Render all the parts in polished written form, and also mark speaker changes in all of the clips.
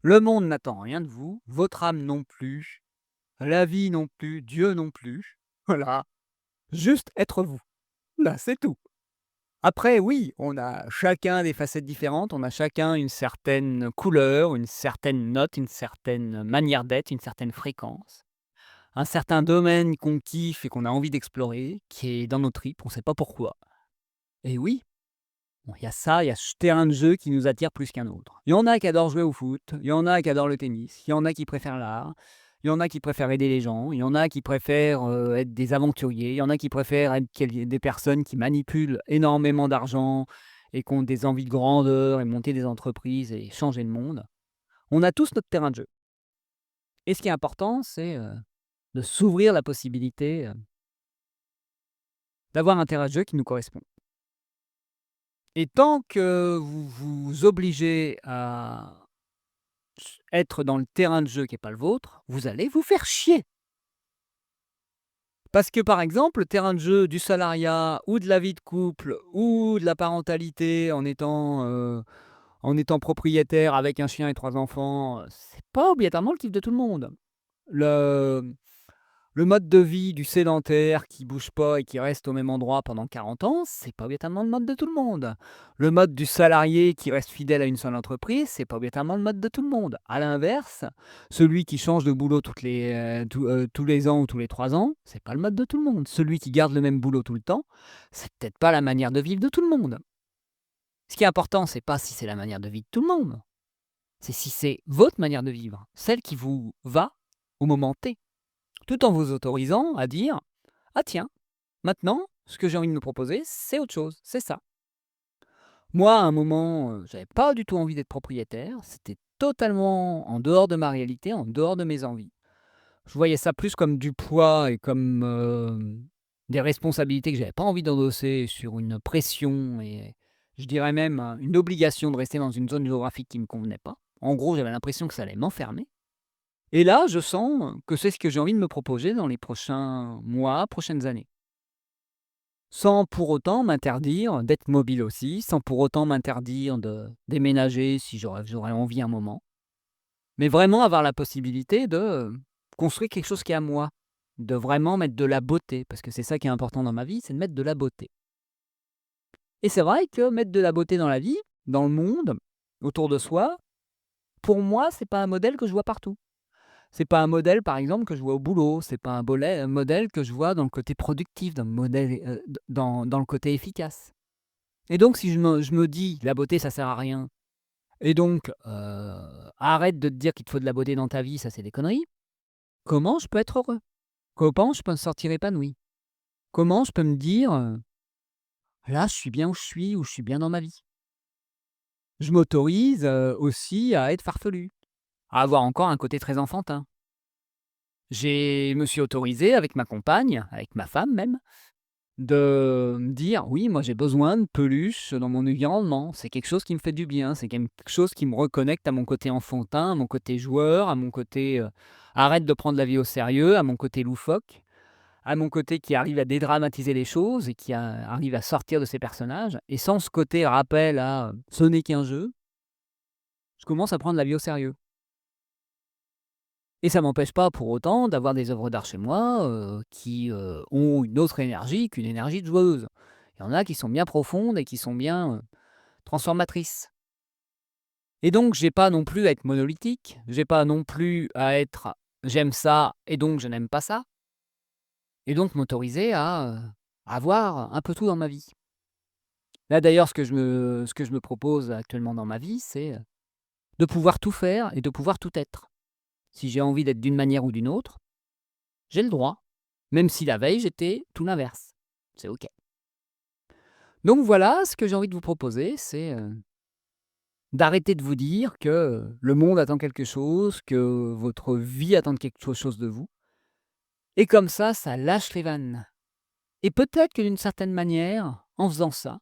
Speaker 1: Le monde n'attend rien de vous, votre âme non plus, la vie non plus, Dieu non plus. Voilà, juste être vous. Là, c'est tout. Après, oui, on a chacun des facettes différentes, on a chacun une certaine couleur, une certaine note, une certaine manière d'être, une certaine fréquence, un certain domaine qu'on kiffe et qu'on a envie d'explorer, qui est dans nos tripes, on ne sait pas pourquoi. Et oui, bon, il y a ça, il y a ce terrain de jeu qui nous attire plus qu'un autre. Il y en a qui adorent jouer au foot, il y en a qui adorent le tennis, il y en a qui préfèrent l'art, il y en a qui préfèrent aider les gens, il y en a qui préfèrent être des aventuriers, il y en a qui préfèrent être des personnes qui manipulent énormément d'argent et qui ont des envies de grandeur et monter des entreprises et changer le monde. On a tous notre terrain de jeu. Et ce qui est important, c'est de s'ouvrir la possibilité d'avoir un terrain de jeu qui nous correspond. Et tant que vous vous obligez à être dans le terrain de jeu qui est pas le vôtre, vous allez vous faire chier. Parce que, par exemple, le terrain de jeu du salariat ou de la vie de couple ou de la parentalité en étant propriétaire avec un chien et 3 enfants, c'est pas obligatoirement le kiff de tout le monde. Le Le mode de vie du sédentaire qui bouge pas et qui reste au même endroit pendant 40 ans, c'est pas obligatoirement le mode de tout le monde. Le mode du salarié qui reste fidèle à une seule entreprise, c'est pas obligatoirement le mode de tout le monde. À l'inverse, celui qui change de boulot tous les ans ou tous les 3 ans, c'est pas le mode de tout le monde. Celui qui garde le même boulot tout le temps, c'est peut-être pas la manière de vivre de tout le monde. Ce qui est important, c'est pas si c'est la manière de vivre de tout le monde, c'est si c'est votre manière de vivre, celle qui vous va au moment T, tout en vous autorisant à dire: «Ah tiens, maintenant, ce que j'ai envie de me proposer, c'est autre chose, c'est ça». Moi, à un moment, j'avais pas du tout envie d'être propriétaire, c'était totalement en dehors de ma réalité, en dehors de mes envies. Je voyais ça plus comme du poids et comme, des responsabilités que j'avais pas envie d'endosser sur une pression et je dirais même, une obligation de rester dans une zone géographique qui me convenait pas. En gros, j'avais l'impression que ça allait m'enfermer et là, je sens que c'est ce que j'ai envie de me proposer dans les prochains mois, prochaines années. Sans pour autant m'interdire d'être mobile aussi, sans pour autant m'interdire de déménager si j'aurais envie un moment. Mais vraiment avoir la possibilité de, construire quelque chose qui est à moi, de vraiment mettre de la beauté, parce que c'est ça qui est important dans ma vie, c'est de mettre de la beauté. Et c'est vrai que mettre de la beauté dans la vie, dans le monde, autour de soi, pour moi, c'est pas un modèle que je vois partout. C'est pas un modèle, par exemple, que je vois au boulot, c'est pas un modèle que je vois dans le côté productif, dans le modèle, dans le côté efficace. Et donc si je me dis: «La beauté ça sert à rien» et donc arrête de te dire qu'il te faut de la beauté dans ta vie, ça c'est des conneries. Comment je peux être heureux? Comment je peux me sentir épanoui? Comment je peux me dire, «Là je suis bien où je suis, où je suis bien dans ma vie»? Je m'autorise, aussi à être farfelu, à avoir encore un côté très enfantin. Me suis autorisé avec ma compagne, avec ma femme même, de me dire: «Oui, moi j'ai besoin de peluche dans mon environnement. C'est quelque chose qui me fait du bien, c'est quelque chose qui me reconnecte à mon côté enfantin, à mon côté joueur, à mon côté, arrête de prendre la vie au sérieux, à mon côté loufoque, à mon côté qui arrive à dédramatiser les choses et qui arrive à sortir de ses personnages» et sans ce côté rappel à, «Ce n'est qu'un jeu», je commence à prendre la vie au sérieux. Et ça m'empêche pas pour autant d'avoir des œuvres d'art chez moi, qui, ont une autre énergie qu'une énergie de joueuse. Il y en a qui sont bien profondes et qui sont bien, transformatrices. Et donc j'ai pas non plus à être monolithique, j'ai pas non plus à être: «J'aime ça et donc je n'aime pas ça» et donc m'autoriser à, avoir un peu tout dans ma vie. Là d'ailleurs ce que je me propose actuellement dans ma vie, c'est, de pouvoir tout faire et de pouvoir tout être. Si j'ai envie d'être d'une manière ou d'une autre, j'ai le droit, même si la veille j'étais tout l'inverse. C'est OK. Donc voilà, ce que j'ai envie de vous proposer, c'est, d'arrêter de vous dire que, le monde attend quelque chose, que votre vie attend quelque chose de vous et comme ça lâche les vannes et peut-être que d'une certaine manière, en faisant ça,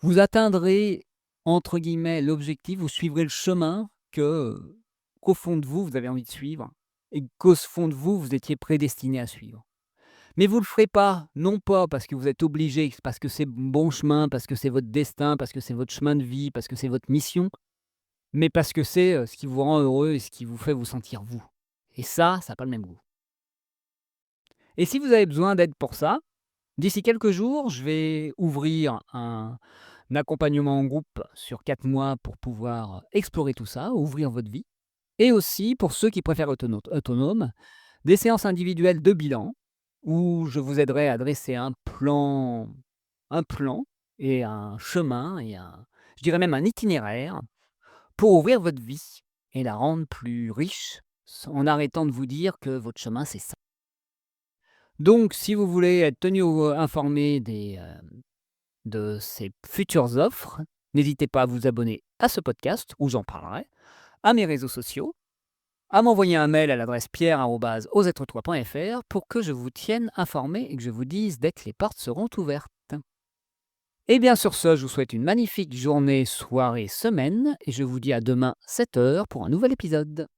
Speaker 1: vous atteindrez entre guillemets «l'objectif», vous suivrez le chemin qu'au fond de vous, vous avez envie de suivre et qu'au fond de vous, vous étiez prédestiné à suivre. Mais vous le ferez pas, non pas parce que vous êtes obligé, parce que c'est bon chemin, parce que c'est votre destin, parce que c'est votre chemin de vie, parce que c'est votre mission. mais parce que c'est, ce qui vous rend heureux et ce qui vous fait vous sentir vous. Et ça a pas le même goût. Et si vous avez besoin d'aide pour ça, d'ici quelques jours, je vais ouvrir un accompagnement en groupe sur 4 mois pour pouvoir explorer tout ça, ouvrir votre vie et aussi pour ceux qui préfèrent autonome, des séances individuelles de bilan où je vous aiderai à dresser un plan et un chemin et je dirais même un itinéraire pour ouvrir votre vie et la rendre plus riche, en arrêtant de vous dire que votre chemin, c'est ça. Donc si vous voulez être tenu informé de ces futures offres, n'hésitez pas à vous abonner à ce podcast où j'en parlerai, à mes réseaux sociaux, à m'envoyer un mail à l'adresse pierre@osetrettoi.fr pour que je vous tienne informé et que je vous dise dès que les portes seront ouvertes. Et bien sur ce, je vous souhaite une magnifique journée, soirée, semaine et je vous dis à demain 7 heures pour un nouvel épisode.